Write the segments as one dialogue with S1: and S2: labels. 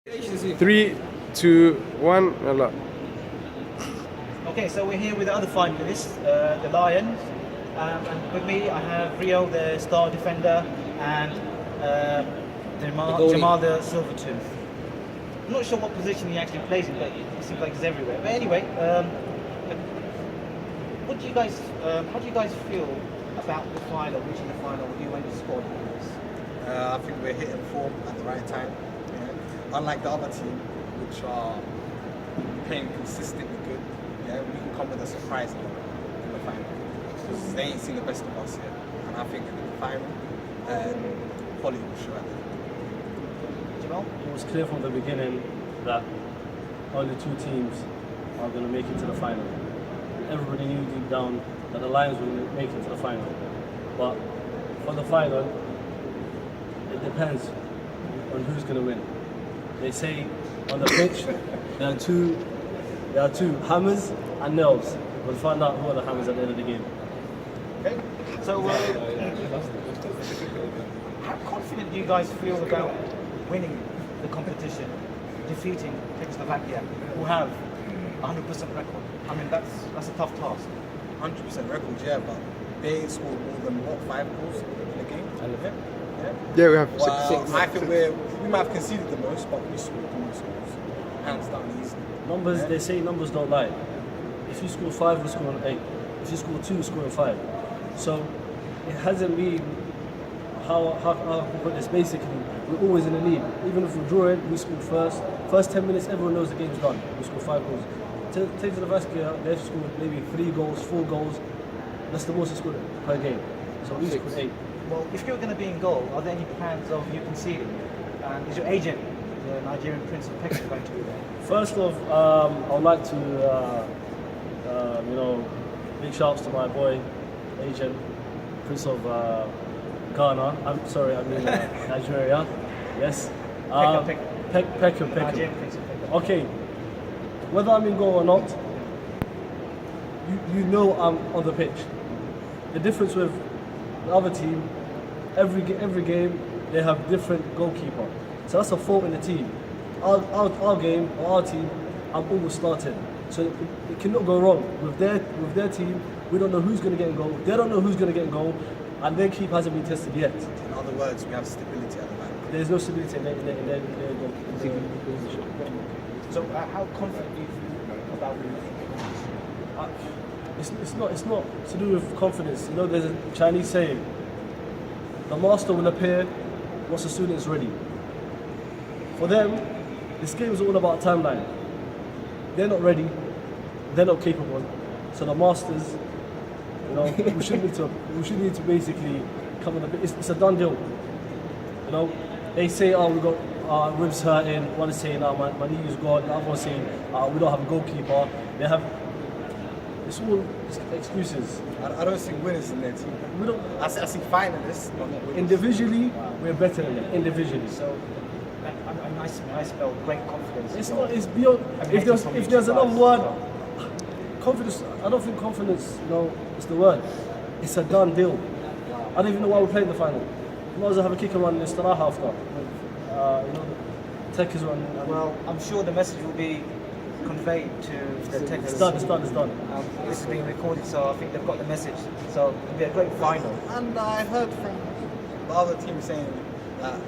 S1: 3, 2, 1, Allah.
S2: Okay, so we're here with the other finalists, the Lions, and with me I have Rio, the star defender, and Jamal, the Silvertooth. I'm not sure what position he actually plays in, but it seems like he's everywhere. But anyway, how do you guys feel about the final, reaching the final, you and the squad?
S3: I think we're hitting form at the right time. You know? Unlike the other team, which are playing consistently good, yeah, we can come with a surprise in the final because they ain't seen the best of us yet. And I think in the final, quality will show at the end.
S2: Jamal?
S4: It was clear from the beginning that only two teams are going to make it to the final. Everybody knew deep down that the Lions will make it to the final. But for the final, it depends on who's going to win. They say on the pitch there are two hammers and nails. We'll find out who are the hammers at the end of the game.
S2: Okay. So, how confident do you guys feel about winning the competition, defeating Czechoslovakia, who have 100% record? I mean, that's a tough task.
S3: 100% record, yeah, but they ain't scored more than 5 goals in the game?
S1: Yeah, we have
S3: Well,
S1: 6.
S3: I think we might have conceded the most, but we scored the most goals. Hands down easy.
S4: Numbers, they say numbers don't lie. If you score 5, we're scoring 8. If you score 2, we're scoring 5. So it hasn't been how I put this. Basically, we're always in the lead. Even if we're drawing, we score first. First 10 minutes, everyone knows the game's done. We score 5 goals. Take Czechoslovakia, they've scored maybe 3 goals, 4 goals. That's the most they scored per game. So we scored 8.
S2: Well, if you're going to be in goal, are there any plans of you conceding? And is your agent, the Nigerian Prince of Peckham, going to be there?
S4: First off, I would like to, big shouts to my boy, agent, Prince of Ghana. Nigeria. Yes. Peckham.
S2: Nigerian Prince of Peckham.
S4: Okay. Whether I'm in goal or not, you know I'm on the pitch. The difference with the other team, every game they have different goalkeeper. So that's a fault in the team. Our game, or our team, I'm always starting. So it cannot go wrong. With their team, we don't know who's going to get in goal. They don't know who's going to get in goal. And their keeper hasn't been tested yet.
S3: In other words, we have stability at the back.
S4: There's no stability in their
S2: So how confident do you feel about winning?
S4: It's not to do with confidence. You know, there's a Chinese saying, the master will appear once the student is ready. For them, this game is all about timeline. They're not ready, they're not capable. So the masters, you know, we should need to basically come on it's a done deal. You know, they say, oh, we got our ribs hurting. One is saying, oh, my knee is gone. The other one saying, we don't have a goalkeeper. It's all excuses.
S3: I don't see winners in their team.
S4: We don't.
S3: I see finalists, but not winners.
S4: Individually, we're better than them. Individually.
S2: So, I spell great confidence.
S4: It's not. It's beyond. If there's another word, confidence. I don't think confidence. Is the word. It's a done deal. I don't even know why we're playing the final. We might as well have a kick around in Istiraha after. Tech is running.
S2: Well, I'm sure the message will be conveyed to the Techers.
S4: It's done.
S2: This is being recorded, so I think they've got the message. So it'll be a great final.
S3: And I heard from the other team saying that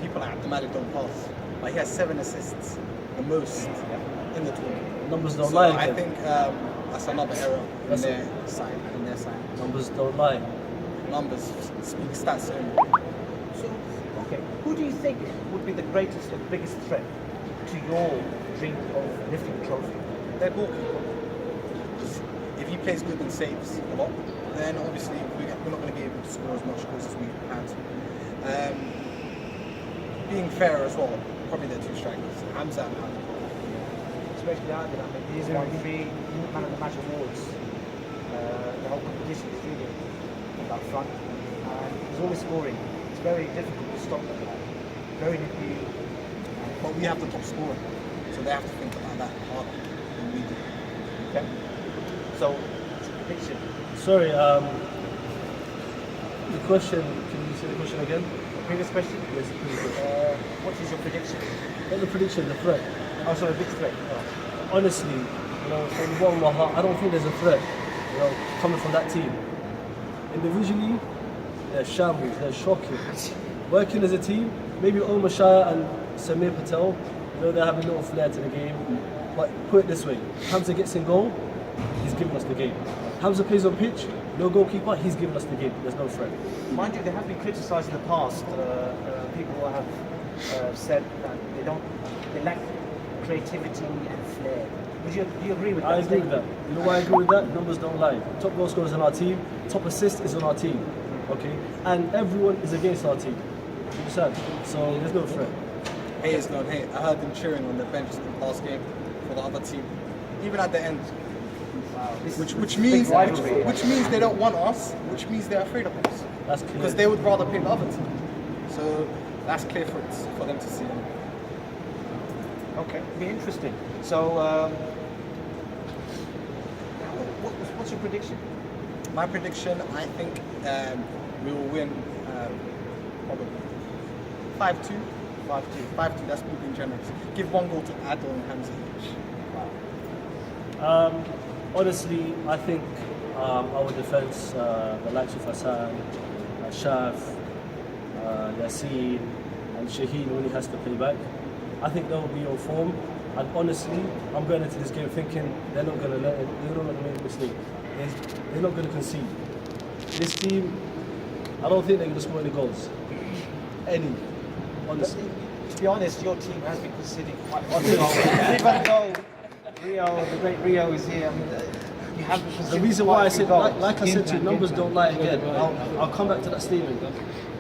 S3: people like Abdelmalik don't pass, but he has 7 assists, the most in the tournament.
S4: Numbers don't
S3: So
S4: lie.
S3: I
S4: again.
S3: think that's another error on
S4: That's
S3: their side.
S4: Numbers don't lie.
S3: Numbers speak stats only.
S2: So, okay, who do you think would be the greatest or biggest threat to your dream of lifting the trophy?
S3: Their goalkeeper. If he plays good and saves a lot, then obviously we're not going to be able to score as much goals as we had. Being fair as well, probably their 2 strikers, Hamza and Hamza.
S2: Especially Adil, I mean, he's won 3 Man of the Match awards. The whole competition is really on that front. And he's always scoring. It's very difficult to stop the guy. Very nippy.
S3: But we have the top scorer, so they have to think about that harder than we do.
S2: Okay. So, it's a prediction.
S4: Sorry. The question. Can you say the question again?
S2: Previous question?
S4: Yes, please.
S2: what is your prediction?
S4: Not the prediction, the threat.
S2: Oh, sorry, big threat. Oh.
S4: Honestly, from the bottom of my heart, I don't think there's a threat, coming from that team. Individually, they're shambles, they're shocking. Working as a team, maybe Omar Shah and Samir Patel, they have a little flair to the game. But put it this way, Hamza gets in goal, he's giving us the game. Hamza plays on pitch, no goalkeeper, he's giving us the game. There's no threat.
S2: Mind you, they have been criticised in the past. People have said that they lack creativity and flair. Do you agree with that?
S4: I agree with that. You know why I agree with that? Numbers don't lie. Top goal scorers on our team, top assist is on our team. Okay? And everyone is against our team. You understand? So there's no threat.
S3: Haters gone hate. I heard them cheering on the bench in the last game for the other team. Even at the end. Which means they don't want us, which means they're afraid of us.
S4: That's clear.
S3: Because they would rather pick the other team. So that's clear for them to see.
S2: Okay, be interesting. So, what's your prediction?
S3: My prediction, I think we will win probably 5-2. 5-2, that's me being generous. Give one goal to Adil and Hamza each.
S4: Honestly, I think our defence, the likes of Hassan, Shaf, Yassine, and Shaheen when he has to play back, I think they will be on form. And honestly, I'm going into this game thinking they're not going to let it, they're not going to make a mistake. They're not going to concede. This team, I don't think they're going to score any goals. Any. Honestly.
S2: To be honest, your team has been conceding quite a lot of goals. Even though Rio, the great Rio, is here, you have been conceding.
S4: The reason why I
S2: quite a few
S4: said,
S2: goals.
S4: like I said to you, numbers don't lie again. I'll come back to that statement.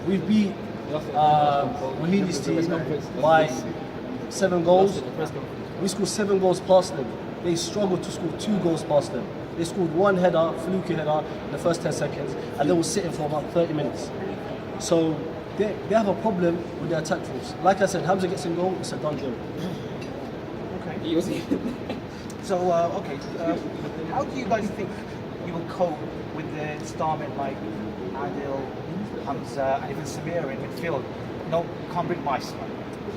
S4: We beat Wahini's team by 7 goals. We scored 7 goals past them. They struggled to score 2 goals past them. They scored 1 header, fluky header, in the first 10 seconds, and they were sitting for about 30 minutes. So they have a problem with their attack force. Like I said, Hamza gets in goal, it's a done deal.
S2: Okay. So, how do you guys think you will cope with the starmen like Adil, Hamza, and even Samir in midfield? No, can't bring mice.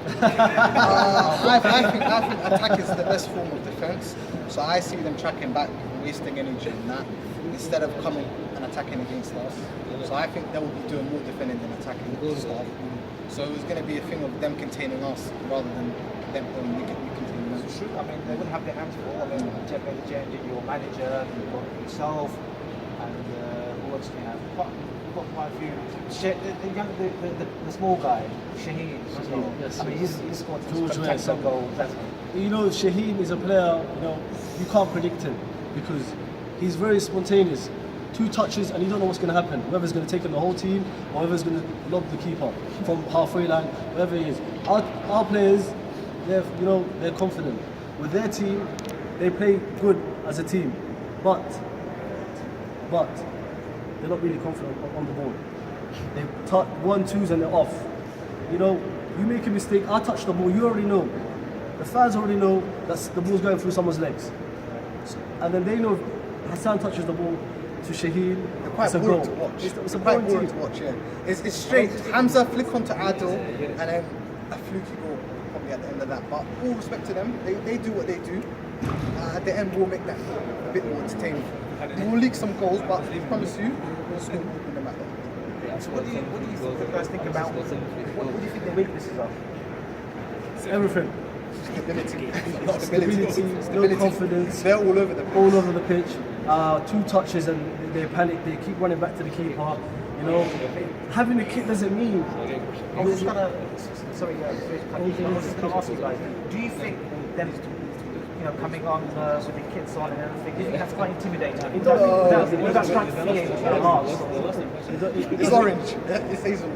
S3: I think attack is the best form of defence. So I see them tracking back, wasting energy in that, instead of coming and attacking against us. So I think they will be doing more defending than attacking stuff. So it's going to be a thing of them containing us rather than them containing them.
S2: It's true. I mean, they wouldn't have their hands full. I mean, Jeff Legend, your manager, yourself, and who else do you have? Quite a few. The small guy, Shaheen.
S4: Yes.
S2: I mean, he's scored
S4: George
S2: spectacular goals.
S4: Shaheen is a player, you can't predict him because he's very spontaneous. 2 touches and you don't know what's going to happen. Whether it's going to take in the whole team or whether it's going to lob the keeper from halfway line, wherever it is. Our players, they're confident. With their team, they play good as a team, but they're not really confident on the ball. They touch 1-2s and they're off. You make a mistake, I touch the ball, you already know. The fans already know that the ball's going through someone's legs. And then they know if Hassan touches the ball to Shaheen,
S3: They're quite
S4: it's a
S3: boring
S4: goal.
S3: to watch.
S4: It's a
S3: quite
S4: boring
S3: boring
S4: team.
S3: to watch, yeah. It's straight. Hamza flick onto Adil and then a fluky goal probably at the end of that. But all respect to them, they do what they do. At the end, we'll make that a bit more entertaining. We'll leak some goals, but I promise you, we'll score in the matter.
S2: So what do you guys think about? What do you think the weaknesses are?
S4: Everything.
S3: Stability. Not
S4: Stability, no confidence.
S3: They're all over the pitch.
S4: All over the pitch. 2 touches and they panic. They keep running back to the keeper. Having a kick doesn't mean.
S2: I was just gonna, sorry, I was just gonna ask you guys. Do you think them, coming on with the kits on and everything, do you think that's quite intimidating? Would that strike fear into their hearts?
S3: It's orange. It's hazel.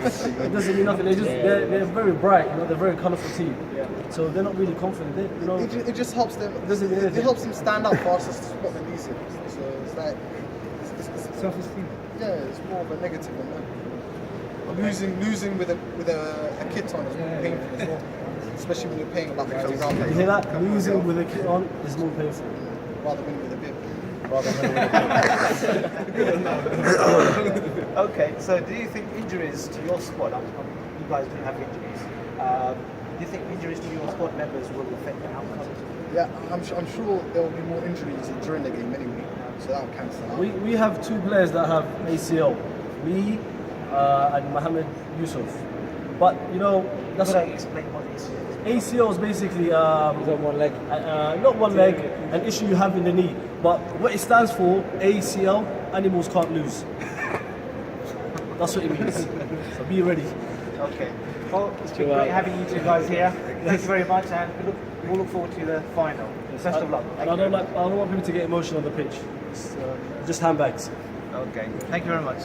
S4: It doesn't mean nothing. They're very bright. They're a very colourful team. So they're not really confident.
S3: It just helps them.
S4: Doesn't mean
S3: It
S4: anything.
S3: helps them stand out for us to spot them easier. So it's like
S2: Self-esteem.
S3: yeah, it's more of a negative on them. Losing with a kit on is more painful as well. Especially when you're paying about £50
S4: You hear that? Losing with a kit on is more painful.
S3: rather than with a bib.
S2: Okay, so do you think injuries to your squad, you guys do have injuries, Do you think injuries to your squad members will affect the outcome?
S5: Yeah, I'm sure there will be more injuries during the game anyway, so that will cancel out.
S4: We have two players that have ACL, me and Mohamed Yusuf. But you know, that's
S2: Could I explain what the issue is?
S4: ACL is basically
S1: one leg.
S4: not one leg, an issue you have in the knee. But what it stands for, ACL, animals can't lose. That's what it means. So be ready.
S2: Okay. Well, it's been great having you two guys here. Thanks very much, and we'll look forward to the final. Best of luck.
S4: And I don't want people to get emotional on the pitch. It's, just handbags.
S2: Okay. Thank you very much.